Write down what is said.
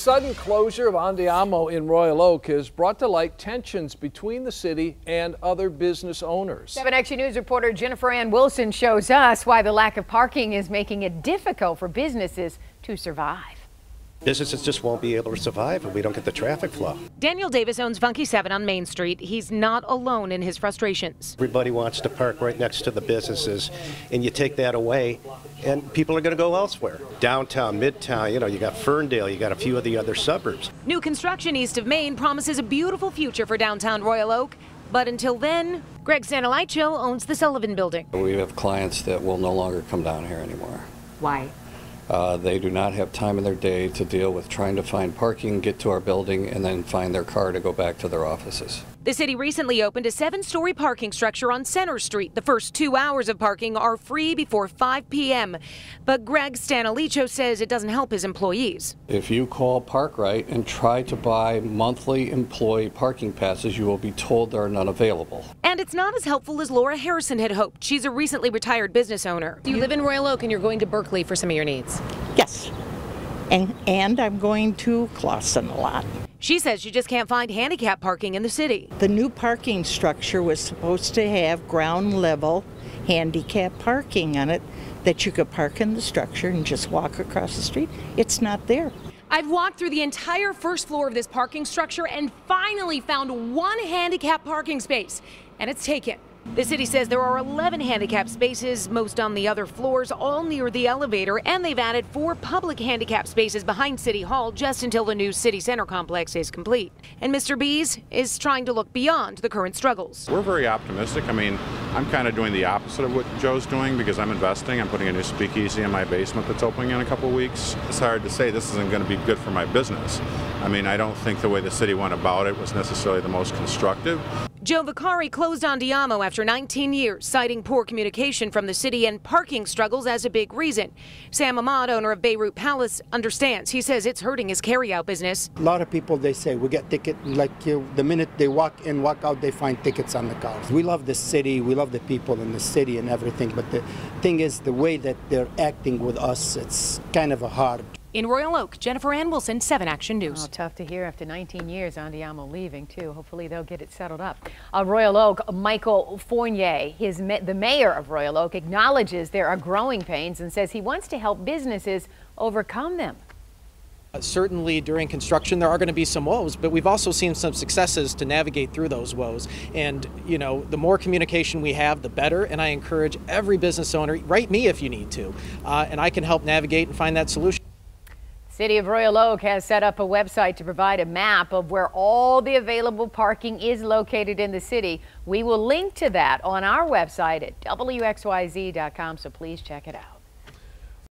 sudden closure of Andiamo in Royal Oak has brought to light tensions between the city and other business owners. 7 Action News reporter Jennifer Ann Wilson shows us why the lack of parking is making it difficult for businesses to survive. Businesses just won't be able to survive if we don't get the traffic flow. Daniel Davis owns Funky 7 on Main Street. He's not alone in his frustrations. Everybody wants to park right next to the businesses, and you take that away, and people are going to go elsewhere. Downtown, Midtown, you got Ferndale, you got a few of the other suburbs. New construction east of Main promises a beautiful future for downtown Royal Oak. But until then, Greg Santalicho owns the Sullivan Building. We have clients that will no longer come down here anymore. Why? They do not have time in their day to deal with trying to find parking, get to our building, and then find their car to go back to their offices. The city recently opened a 7-story parking structure on Center Street. The first 2 hours of parking are free before 5 p.m. But Greg Santalicho says it doesn't help his employees. If you call Parkrite and try to buy monthly employee parking passes, you will be told there are none available. And it's not as helpful as Laura Harrison had hoped. She's a recently retired business owner. You live in Royal Oak and you're going to Berkeley for some of your needs. Yes, and I'm going to Clawson a lot. She says she just can't find handicap parking in the city. The new parking structure was supposed to have ground level handicap parking on it that you could park in the structure and just walk across the street. It's not there. I've walked through the entire first floor of this parking structure and finally found one handicap parking space, and it's taken. The city says there are 11 handicap spaces, most on the other floors, all near the elevator, and they've added 4 public handicap spaces behind City Hall just until the new city center complex is complete. And Mr. Bees is trying to look beyond the current struggles. We're very optimistic. I mean, I'm kind of doing the opposite of what Joe's doing because I'm investing. I'm putting a new speakeasy in my basement that's opening in a couple of weeks. It's hard to say this isn't going to be good for my business. I mean, I don't think the way the city went about it was necessarily the most constructive. Joe Vicari closed Andiamo after 19 years, citing poor communication from the city and parking struggles as a big reason. Sam Ahmad, owner of Beirut Palace, understands. He says it's hurting his carryout business. A lot of people, they say, we get ticket, like the minute they walk in, walk out, they find tickets on the cars. We love the city, we love the people in the city and everything, but the thing is the way that they're acting with us, it's kind of a hard. In Royal Oak, Jennifer Ann Wilson, 7 Action News. Oh, tough to hear after 19 years, Andiamo leaving too. Hopefully they'll get it settled up. Royal Oak, Michael Fournier, the mayor of Royal Oak, acknowledges there are growing pains and says he wants to help businesses overcome them. Certainly during construction there are going to be some woes, but we've also seen some successes to navigate through those woes. And the more communication we have, the better. And I encourage every business owner, write me if you need to, and I can help navigate and find that solution. City of Royal Oak has set up a website to provide a map of where all the available parking is located in the city. We will link to that on our website at WXYZ.com, so please check it out.